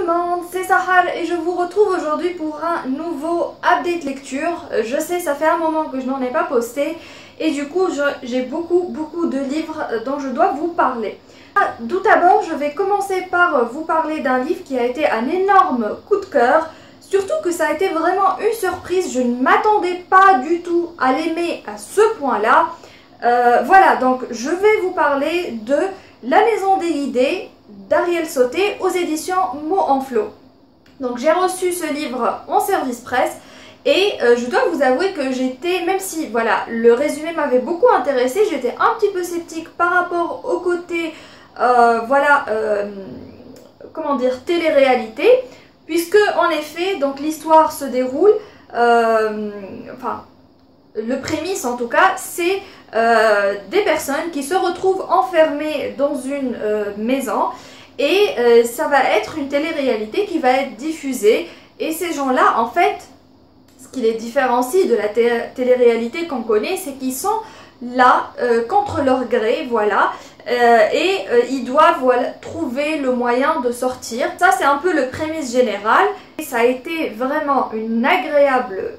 le monde, c'est Sahar et je vous retrouve aujourd'hui pour un nouveau update lecture. Je sais, ça fait un moment que je n'en ai pas posté et du coup j'ai beaucoup de livres dont je dois vous parler. Tout d'abord, je vais commencer par vous parler d'un livre qui a été un énorme coup de cœur. Surtout que ça a été vraiment une surprise, je ne m'attendais pas du tout à l'aimer à ce point-là. Voilà, donc je vais vous parler de La Maison des Idées d'Ariel Sauté aux éditions Mots en Flot. Donc j'ai reçu ce livre en service presse et je dois vous avouer que j'étais, même si voilà, le résumé m'avait beaucoup intéressée, j'étais un petit peu sceptique par rapport au côté, comment dire, télé-réalité, puisque en effet, donc l'histoire se déroule, le prémisse en tout cas, c'est des personnes qui se retrouvent enfermées dans une maison et ça va être une télé-réalité qui va être diffusée et ces gens-là, en fait, ce qui les différencie de la télé-réalité qu'on connaît, c'est qu'ils sont là contre leur gré, voilà, ils doivent trouver le moyen de sortir. Ça, c'est un peu le prémisse général. Et ça a été vraiment une agréable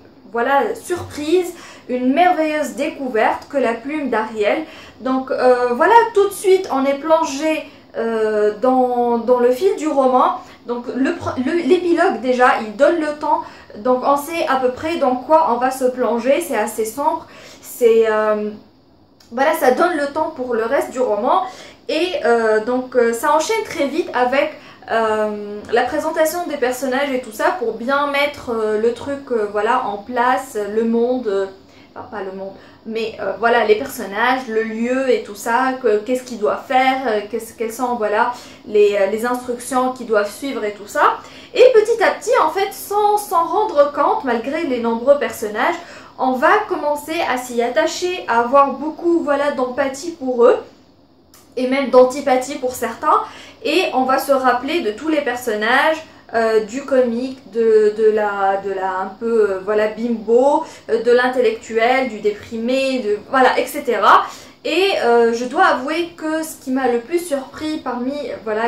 surprise, une merveilleuse découverte que la plume d'Ariel. Donc voilà, tout de suite on est plongé dans le fil du roman. Donc l'épilogue déjà, il donne le temps, donc on sait à peu près dans quoi on va se plonger, c'est assez sombre, c'est voilà, ça donne le temps pour le reste du roman et ça enchaîne très vite avec la présentation des personnages et tout ça pour bien mettre le truc voilà, en place, le monde, enfin pas le monde, mais voilà, les personnages, le lieu et tout ça, qu'est-ce qu'ils doivent faire, quelles sont voilà, les instructions qu'ils doivent suivre et tout ça. Et petit à petit, en fait, sans s'en rendre compte, malgré les nombreux personnages, on va commencer à s'y attacher, à avoir beaucoup voilà, d'empathie pour eux et même d'antipathie pour certains, et on va se rappeler de tous les personnages, du comique, de la un peu voilà, bimbo, de l'intellectuel, du déprimé, voilà, etc. Et je dois avouer que ce qui m'a le plus surpris parmi voilà,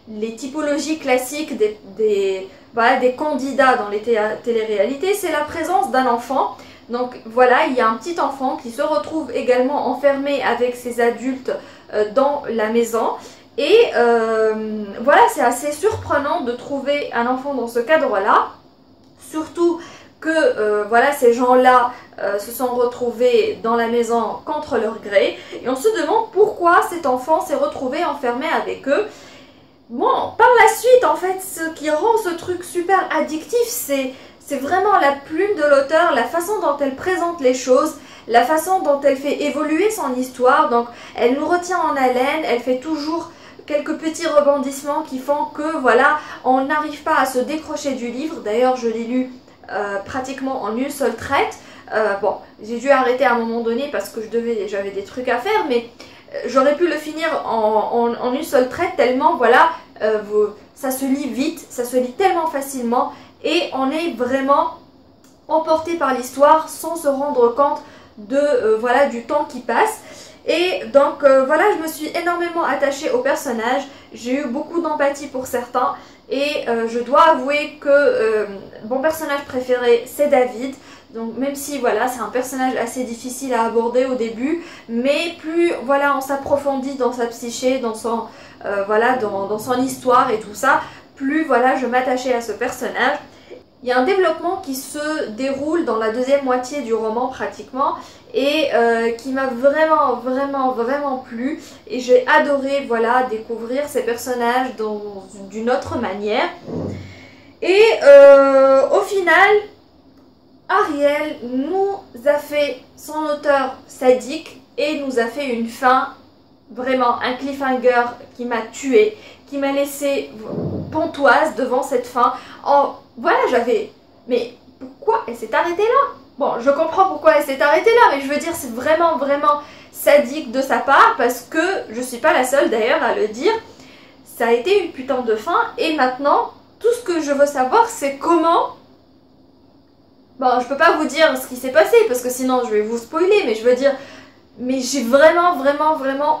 les typologies classiques des candidats dans les téléréalités, c'est la présence d'un enfant. Donc voilà, il y a un petit enfant qui se retrouve également enfermé avec ses adultes dans la maison. Et voilà, c'est assez surprenant de trouver un enfant dans ce cadre-là. Surtout que voilà, ces gens-là se sont retrouvés dans la maison contre leur gré. Et on se demande pourquoi cet enfant s'est retrouvé enfermé avec eux. Bon, par la suite, en fait, ce qui rend ce truc super addictif, c'est vraiment la plume de l'auteur, la façon dont elle présente les choses, la façon dont elle fait évoluer son histoire. Donc, elle nous retient en haleine, elle fait toujours quelques petits rebondissements qui font que, voilà, on n'arrive pas à se décrocher du livre. D'ailleurs, je l'ai lu pratiquement en une seule traite. Bon, j'ai dû arrêter à un moment donné parce que j'avais des trucs à faire, mais j'aurais pu le finir en une seule traite tellement, voilà, ça se lit vite, ça se lit tellement facilement et on est vraiment emporté par l'histoire sans se rendre compte de, voilà, du temps qui passe. Et donc voilà, je me suis énormément attachée aux personnages, j'ai eu beaucoup d'empathie pour certains et je dois avouer que mon personnage préféré c'est David. Donc même si voilà, c'est un personnage assez difficile à aborder au début, mais plus voilà, on s'approfondit dans sa psyché, dans son, voilà, dans son histoire et tout ça, plus voilà, je m'attachais à ce personnage. Il y a un développement qui se déroule dans la deuxième moitié du roman pratiquement et qui m'a vraiment plu et j'ai adoré voilà, découvrir ces personnages d'une autre manière. Et au final, Ariel nous a fait, son auteur sadique, et nous a fait une fin, vraiment un cliffhanger qui m'a tuée, qui m'a laissé pantoise devant cette fin. Oh, voilà, mais pourquoi elle s'est arrêtée là? Bon, je comprends pourquoi elle s'est arrêtée là, mais je veux dire, c'est vraiment sadique de sa part, parce que je suis pas la seule d'ailleurs à le dire. Ça a été une putain de fin, et maintenant, tout ce que je veux savoir, c'est comment... Bon, je peux pas vous dire ce qui s'est passé, parce que sinon je vais vous spoiler, mais je veux dire... Mais j'ai vraiment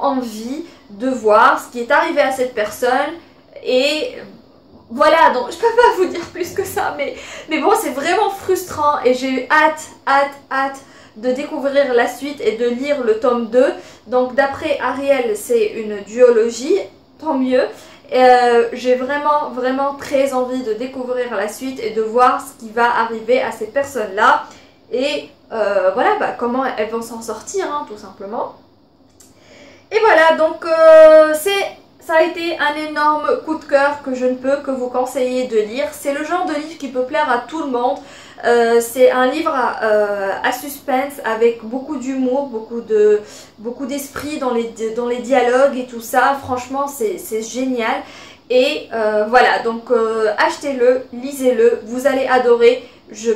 envie de voir ce qui est arrivé à cette personne et voilà, donc je peux pas vous dire plus que ça, mais bon, c'est vraiment frustrant et j'ai hâte de découvrir la suite et de lire le tome 2. Donc d'après Ariel, c'est une duologie, tant mieux. J'ai vraiment très envie de découvrir la suite et de voir ce qui va arriver à ces personnes-là. Et voilà, comment elles vont s'en sortir, hein, tout simplement. Et voilà, donc ça a été un énorme coup de cœur que je ne peux que vous conseiller de lire. C'est le genre de livre qui peut plaire à tout le monde. C'est un livre à suspense avec beaucoup d'humour, beaucoup d'esprit dans les dialogues et tout ça. Franchement, c'est génial. Et voilà, donc achetez-le, lisez-le, vous allez adorer.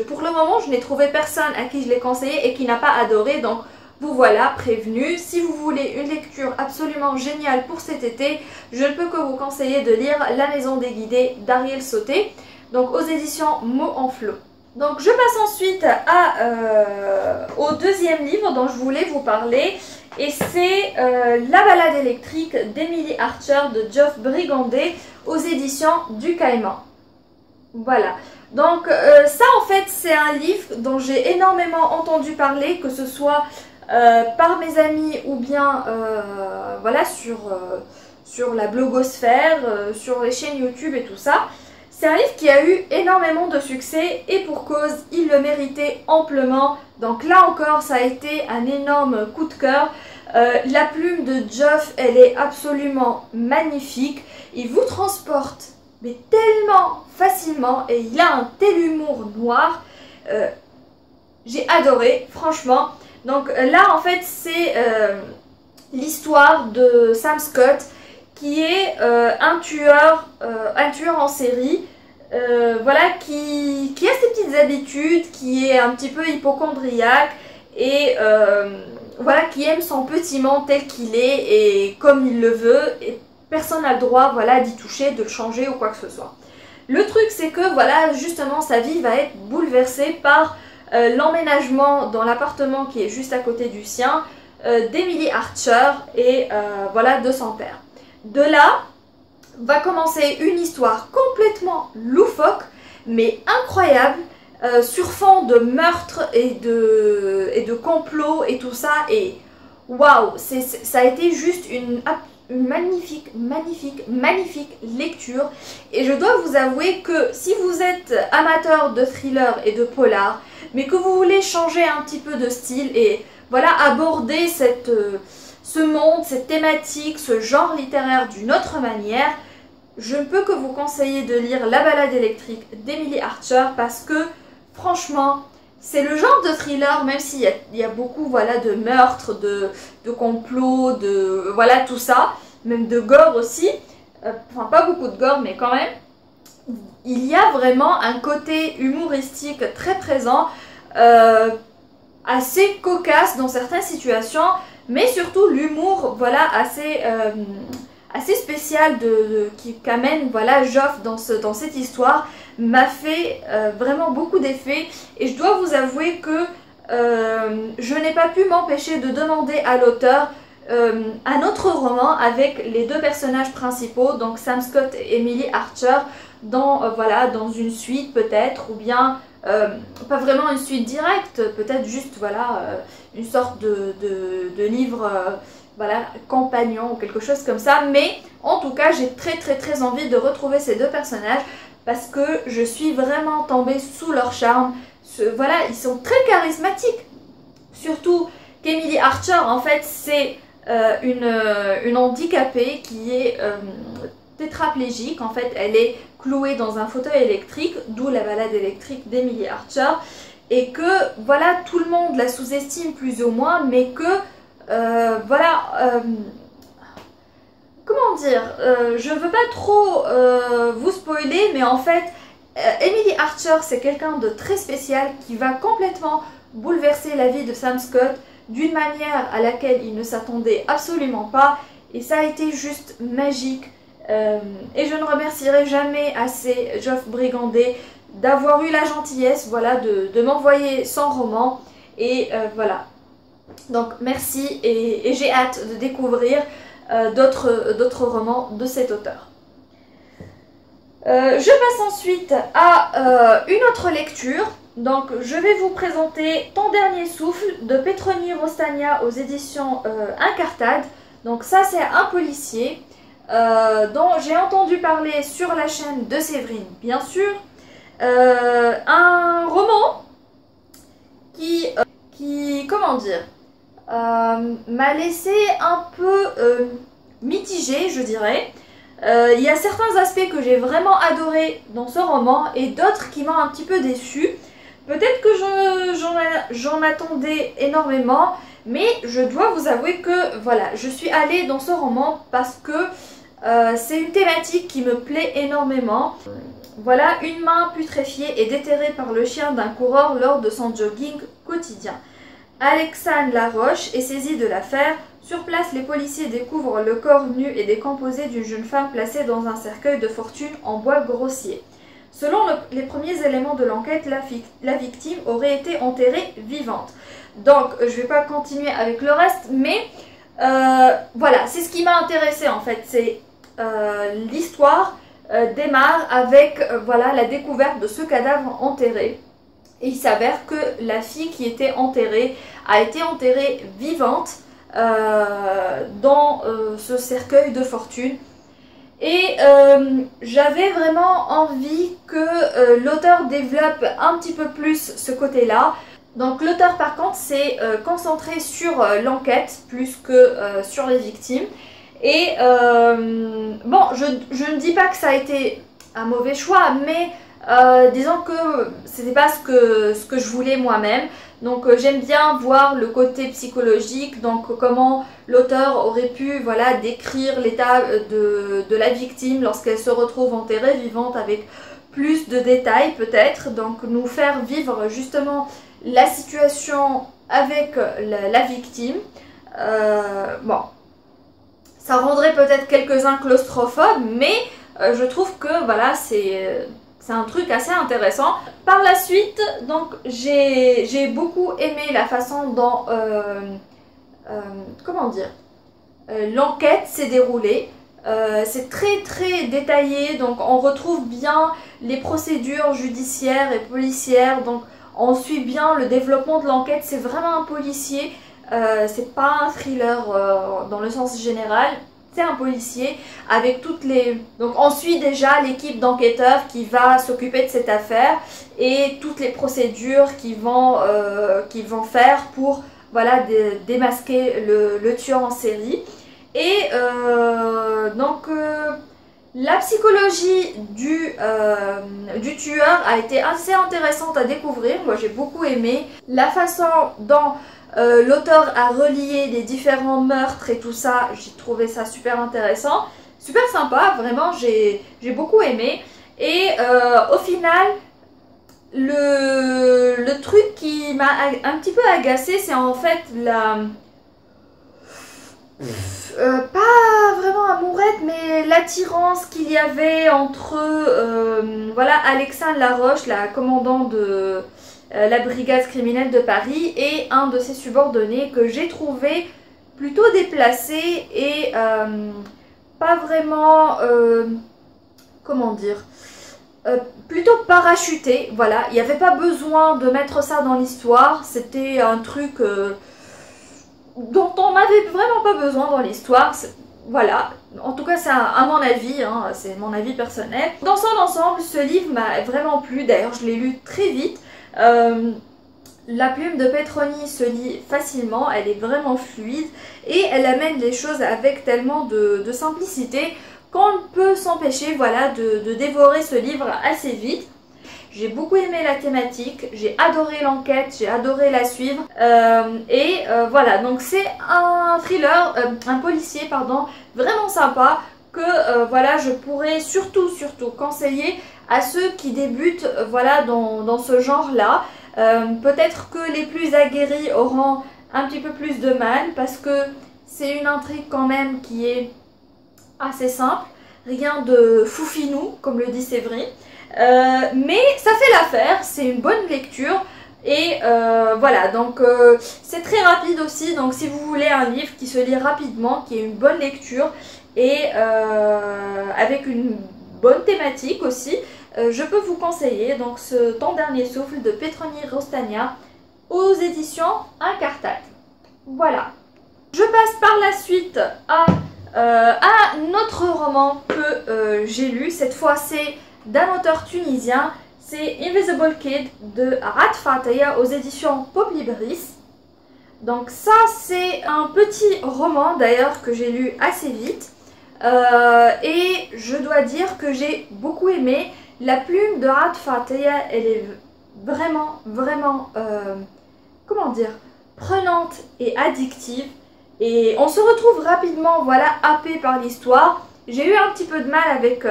Pour le moment, je n'ai trouvé personne à qui je l'ai conseillé et qui n'a pas adoré. Donc vous voilà prévenu. Si vous voulez une lecture absolument géniale pour cet été, je ne peux que vous conseiller de lire La Maison des Guidés d'Ariel Sauté, donc aux éditions Mots en Flot. Donc je passe ensuite au deuxième livre dont je voulais vous parler, et c'est La Balade électrique d'Emily Archer de Geoff Brigandet aux éditions du Caïman. Voilà. Donc ça en fait c'est un livre dont j'ai énormément entendu parler, que ce soit par mes amis ou bien voilà, sur la blogosphère, sur les chaînes YouTube et tout ça. C'est un livre qui a eu énormément de succès et pour cause, il le méritait amplement. Donc là encore, ça a été un énorme coup de cœur. La plume de Geoff, elle est absolument magnifique. Il vous transporte mais tellement facilement et il a un tel humour noir. J'ai adoré, franchement. Donc là, en fait, c'est l'histoire de Sam Scott, qui est un tueur en série, voilà, qui a ses petites habitudes, qui est un petit peu hypocondriaque et voilà, qui aime son petit monde tel qu'il est et comme il le veut, et personne n'a le droit, voilà, d'y toucher, de le changer ou quoi que ce soit. Le truc, c'est que voilà, justement, sa vie va être bouleversée par l'emménagement dans l'appartement qui est juste à côté du sien d'Emily Archer et voilà, de son père. De là va commencer une histoire complètement loufoque mais incroyable, sur fond de meurtre et de complot et tout ça, et waouh, ça a été juste une magnifique lecture. Et je dois vous avouer que si vous êtes amateur de thriller et de polar, mais que vous voulez changer un petit peu de style et voilà, aborder ce monde, cette thématique, ce genre littéraire d'une autre manière, je ne peux que vous conseiller de lire La Balade électrique d'Emily Archer, parce que franchement, c'est le genre de thriller, même s'il y a beaucoup, voilà, de meurtres, de complots, de voilà, tout ça, même de gore aussi, enfin pas beaucoup de gore mais quand même, il y a vraiment un côté humoristique très présent, assez cocasse dans certaines situations, mais surtout l'humour, voilà, assez spécial qu'amène, voilà, Geoff dans cette histoire m'a fait vraiment beaucoup d'effets. Et je dois vous avouer que je n'ai pas pu m'empêcher de demander à l'auteur un autre roman avec les deux personnages principaux, donc Sam Scott et Emily Archer, voilà, dans une suite peut-être, ou bien pas vraiment une suite directe, peut-être juste, voilà, une sorte de livre voilà, compagnon ou quelque chose comme ça. Mais en tout cas, j'ai très envie de retrouver ces deux personnages parce que je suis vraiment tombée sous leur charme. Voilà, ils sont très charismatiques. Surtout qu'Emily Archer, en fait, c'est une handicapée qui est tétraplégique. En fait, elle est clouée dans un fauteuil électrique, d'où La Balade électrique d'Emily Archer. Et que, voilà, tout le monde la sous-estime plus ou moins, mais que voilà, comment dire, je ne veux pas trop vous spoiler, mais en fait, Emily Archer, c'est quelqu'un de très spécial qui va complètement bouleverser la vie de Sam Scott d'une manière à laquelle il ne s'attendait absolument pas, et ça a été juste magique. Et je ne remercierai jamais assez Geoff Brigandet d'avoir eu la gentillesse, voilà, de m'envoyer son roman, et voilà. Donc merci, et j'ai hâte de découvrir d'autres romans de cet auteur. Je passe ensuite à une autre lecture. Donc je vais vous présenter Ton dernier souffle de Petroni Rostagna aux éditions Incartade. Donc ça c'est un policier dont j'ai entendu parler sur la chaîne de Séverine bien sûr. Un roman qui comment dire, m'a laissé un peu mitigée je dirais. Il y a certains aspects que j'ai vraiment adoré dans ce roman et d'autres qui m'ont un petit peu déçue. Peut-être que j'en attendais énormément, mais je dois vous avouer que voilà, je suis allée dans ce roman parce que c'est une thématique qui me plaît énormément. Voilà, une main putréfiée et déterrée par le chien d'un coureur lors de son jogging quotidien. Alexandre Laroche est saisi de l'affaire. Sur place, les policiers découvrent le corps nu et décomposé d'une jeune femme placée dans un cercueil de fortune en bois grossier. Selon les premiers éléments de l'enquête, la victime aurait été enterrée vivante. Donc, je ne vais pas continuer avec le reste, mais voilà, c'est ce qui m'a intéressée en fait. C'est l'histoire démarre avec voilà, la découverte de ce cadavre enterré. Et il s'avère que la fille qui était enterrée a été enterrée vivante dans ce cercueil de fortune. Et j'avais vraiment envie que l'auteur développe un petit peu plus ce côté-là. Donc l'auteur par contre s'est concentré sur l'enquête plus que sur les victimes. Et bon, je ne dis pas que ça a été un mauvais choix, mais disons que c'était pas ce que je voulais moi-même. Donc j'aime bien voir le côté psychologique, donc comment l'auteur aurait pu voilà, décrire l'état de la victime lorsqu'elle se retrouve enterrée vivante avec plus de détails peut-être. Donc nous faire vivre justement la situation avec la victime. Bon, ça rendrait peut-être quelques-uns claustrophobes, mais je trouve que voilà, c'est un truc assez intéressant. Par la suite, donc j'ai beaucoup aimé la façon dont comment dire, l'enquête s'est déroulée. C'est très détaillé, donc on retrouve bien les procédures judiciaires et policières, donc on suit bien le développement de l'enquête. C'est vraiment un policier, c'est pas un thriller dans le sens général. C'est un policier avec toutes les... Donc on suit déjà l'équipe d'enquêteurs qui va s'occuper de cette affaire et toutes les procédures qu'ils vont faire pour voilà, démasquer le tueur en série. Et donc la psychologie du tueur a été assez intéressante à découvrir. Moi j'ai beaucoup aimé la façon dont l'auteur a relié les différents meurtres et tout ça. J'ai trouvé ça super intéressant, super sympa, vraiment j'ai beaucoup aimé. Et au final, le truc qui m'a un petit peu agacé, c'est en fait la... pas vraiment amourette, mais l'attirance qu'il y avait entre voilà, Alexandre Laroche, la commandant de la brigade criminelle de Paris, et un de ses subordonnés que j'ai trouvé plutôt déplacé et pas vraiment, comment dire, plutôt parachuté. Voilà, il n'y avait pas besoin de mettre ça dans l'histoire, c'était un truc dont on n'avait vraiment pas besoin dans l'histoire. Voilà, en tout cas c'est à mon avis, hein, c'est mon avis personnel. Dans son ensemble, ce livre m'a vraiment plu, d'ailleurs je l'ai lu très vite. La plume de Petroni se lit facilement, elle est vraiment fluide et elle amène les choses avec tellement de simplicité qu'on peut s'empêcher voilà, de dévorer ce livre assez vite. J'ai beaucoup aimé la thématique, j'ai adoré l'enquête, j'ai adoré la suivre. Voilà, donc c'est un thriller, un policier, pardon, vraiment sympa que voilà, je pourrais surtout conseiller à ceux qui débutent voilà, dans ce genre-là. Peut-être que les plus aguerris auront un petit peu plus de mal parce que c'est une intrigue quand même qui est assez simple. Rien de foufinou, comme le dit Séverine. Mais ça fait l'affaire, c'est une bonne lecture. Et voilà, donc c'est très rapide aussi. Donc si vous voulez un livre qui se lit rapidement, qui est une bonne lecture et avec une bonne thématique aussi. Je peux vous conseiller donc ce Ton dernier souffle de Petroni Rostania aux éditions Incartade. Voilà. Je passe par la suite à un autre roman que j'ai lu. Cette fois c'est d'un auteur tunisien. C'est Invisible Kid de Arad Fataya aux éditions Pop Libris. Donc ça c'est un petit roman d'ailleurs que j'ai lu assez vite. Et je dois dire que j'ai beaucoup aimé. La plume de Arad Fataya, elle est vraiment comment dire, prenante et addictive. Et on se retrouve rapidement, voilà, happé par l'histoire. J'ai eu un petit peu de mal avec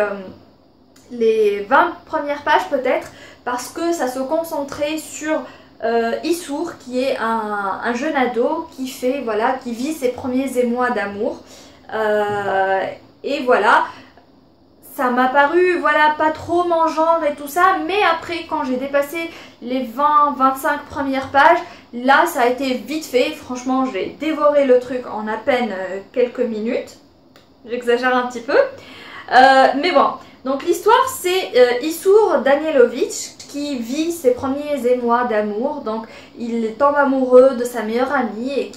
les 20 premières pages peut-être, parce que ça se concentrait sur Issour, qui est un jeune ado qui fait, voilà, qui vit ses premiers émois d'amour. Et voilà, ça m'a paru, voilà, pas trop mon genre et tout ça, mais après quand j'ai dépassé les 20-25 premières pages, là ça a été vite fait. Franchement, j'ai dévoré le truc en à peine quelques minutes. J'exagère un petit peu. Mais bon, donc l'histoire c'est Issour Danielovic qui vit ses premiers émois d'amour. Donc il tombe amoureux de sa meilleure amie et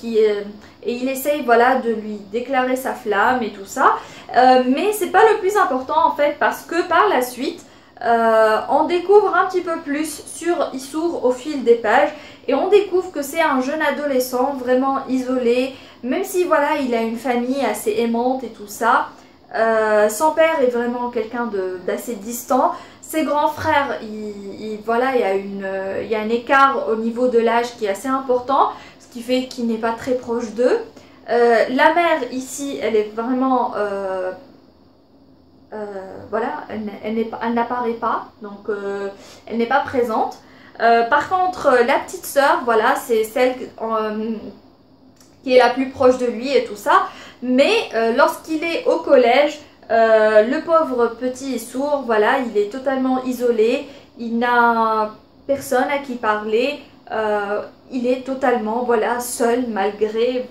il essaye, voilà, de lui déclarer sa flamme et tout ça. Mais c'est pas le plus important en fait, parce que par la suite on découvre un petit peu plus sur Issour au fil des pages. Et on découvre que c'est un jeune adolescent vraiment isolé, même si voilà, il a une famille assez aimante et tout ça. Son père est vraiment quelqu'un d'assez distant. Ses grands frères, voilà, il y a un écart au niveau de l'âge qui est assez important, ce qui fait qu'il n'est pas très proche d'eux. La mère ici, elle est vraiment, voilà, elle n'apparaît pas, donc elle n'est pas présente. Par contre, la petite sœur, voilà, c'est celle qui est la plus proche de lui et tout ça. Mais lorsqu'il est au collège, le pauvre petit sourd, voilà, il est totalement isolé. Il n'a personne à qui parler. Il est totalement, voilà, seul malgré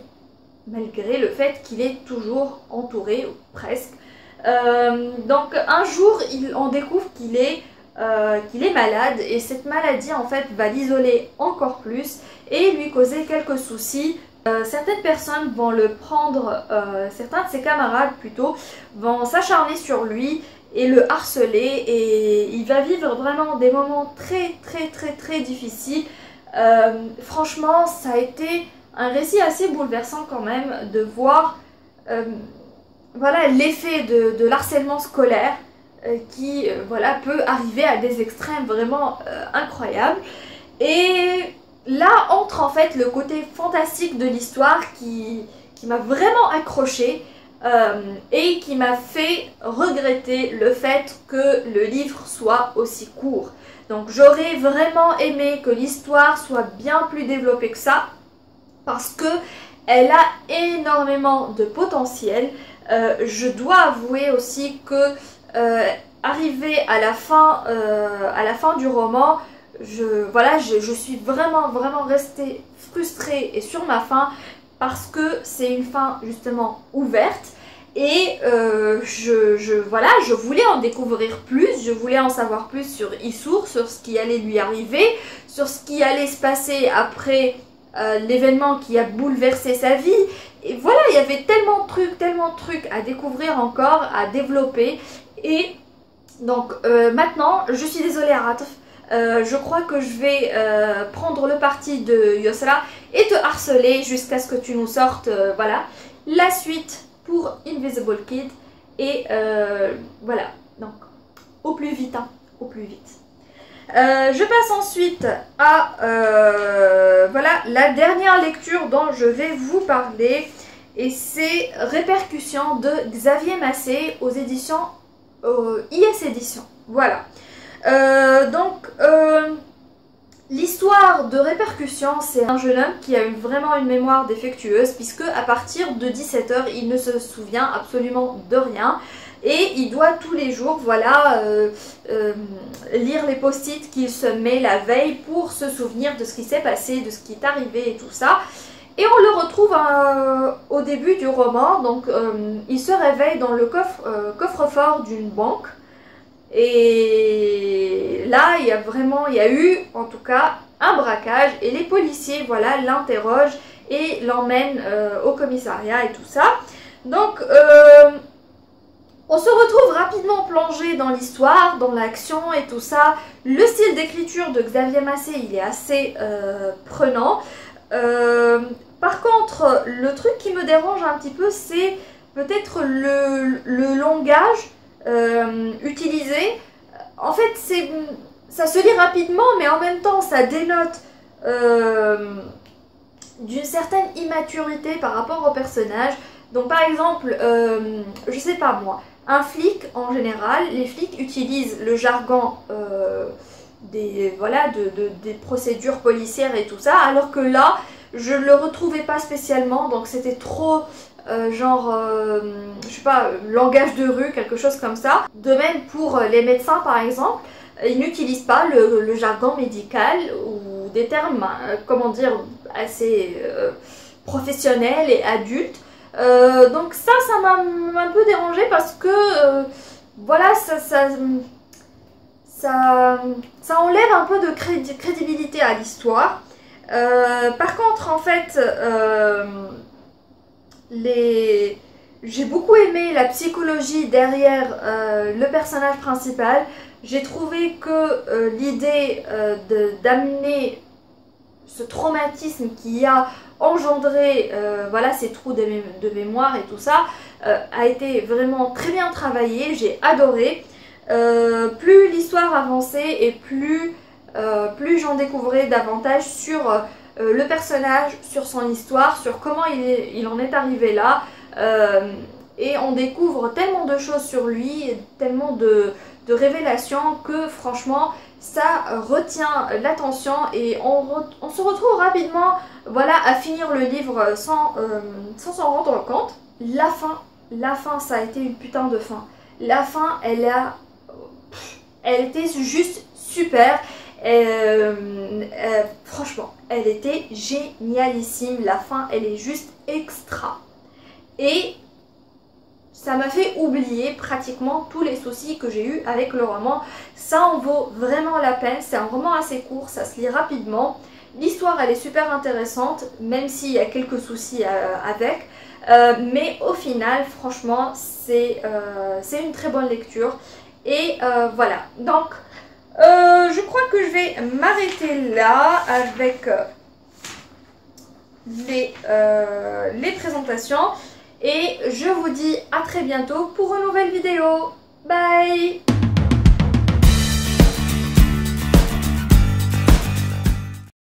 le fait qu'il est toujours entouré, ou presque. Donc un jour, on découvre qu'il est malade, et cette maladie en fait va l'isoler encore plus et lui causer quelques soucis. Certaines personnes vont le prendre, certains de ses camarades plutôt, vont s'acharner sur lui et le harceler, et il va vivre vraiment des moments très difficiles. Franchement, ça a été un récit assez bouleversant quand même de voir voilà, l'effet de l'harcèlement scolaire qui voilà, peut arriver à des extrêmes vraiment incroyables. Et là entre en fait le côté fantastique de l'histoire qui m'a vraiment accroché et qui m'a fait regretter le fait que le livre soit aussi court. Donc j'aurais vraiment aimé que l'histoire soit bien plus développée que ça, parce que elle a énormément de potentiel. Je dois avouer aussi que arrivé à la fin du roman, je suis vraiment restée frustrée et sur ma faim, parce que c'est une fin justement ouverte. Et je voulais en découvrir plus, je voulais en savoir plus sur Issour, sur ce qui allait lui arriver, sur ce qui allait se passer après l'événement qui a bouleversé sa vie. Et voilà, il y avait tellement de trucs à découvrir encore, à développer. Et donc maintenant, je suis désolée Aratf, je crois que je vais prendre le parti de Yosra et te harceler jusqu'à ce que tu nous sortes voilà, la suite pour Invisible Kid. Et voilà, donc au plus vite, hein, au plus vite. Je passe ensuite à voilà, la dernière lecture dont je vais vous parler, et c'est Répercussions de Xavier Massé aux éditions IS Éditions. Voilà. Donc l'histoire de Répercussions, c'est un jeune homme qui a vraiment une mémoire défectueuse, puisque à partir de 17 h, il ne se souvient absolument de rien. Et il doit tous les jours, voilà, lire les post-it qu'il se met la veille pour se souvenir de ce qui s'est passé, de ce qui est arrivé et tout ça. Et on le retrouve au début du roman. Donc il se réveille dans le coffre-fort d'une banque. Et là, il y a eu en tout cas un braquage et les policiers, voilà, l'interrogent et l'emmènent au commissariat et tout ça. Donc, on se retrouve rapidement plongé dans l'histoire, dans l'action et tout ça. Le style d'écriture de Xavier Massé, il est assez prenant. Par contre, le truc qui me dérange un petit peu, c'est peut-être le langage utilisé. En fait, ça se lit rapidement, mais en même temps, ça dénote d'une certaine immaturité par rapport au personnage. Donc par exemple, je sais pas moi, un flic en général, les flics utilisent le jargon des procédures policières et tout ça, alors que là, je le retrouvais pas spécialement, donc c'était trop je sais pas, langage de rue, quelque chose comme ça. De même pour les médecins par exemple, ils n'utilisent pas le jargon médical ou des termes, comment dire, assez professionnels et adultes. Donc ça m'a un peu dérangé parce que voilà, ça enlève un peu de crédibilité à l'histoire. Par contre, en fait, j'ai beaucoup aimé la psychologie derrière le personnage principal. J'ai trouvé que l'idée d'amener ce traumatisme qui a engendré voilà, ces trous de mémoire et tout ça a été vraiment très bien travaillé. J'ai adoré. Plus l'histoire avançait et plus j'en découvrais davantage sur le personnage, sur son histoire, sur comment il en est arrivé là. Et on découvre tellement de choses sur lui, tellement de révélations que franchement ça retient l'attention et on se retrouve rapidement, voilà, à finir le livre sans s'en rendre compte. La fin, ça a été une putain de fin. La fin, elle était juste super. Franchement, elle était génialissime. La fin, elle est juste extra. Et ça m'a fait oublier pratiquement tous les soucis que j'ai eu avec le roman. Ça en vaut vraiment la peine. C'est un roman assez court, ça se lit rapidement. L'histoire, elle est super intéressante, même s'il y a quelques soucis avec. Mais au final, franchement, c'est une très bonne lecture. Et voilà. Donc, je crois que je vais m'arrêter là avec les présentations. Et je vous dis à très bientôt pour une nouvelle vidéo. Bye!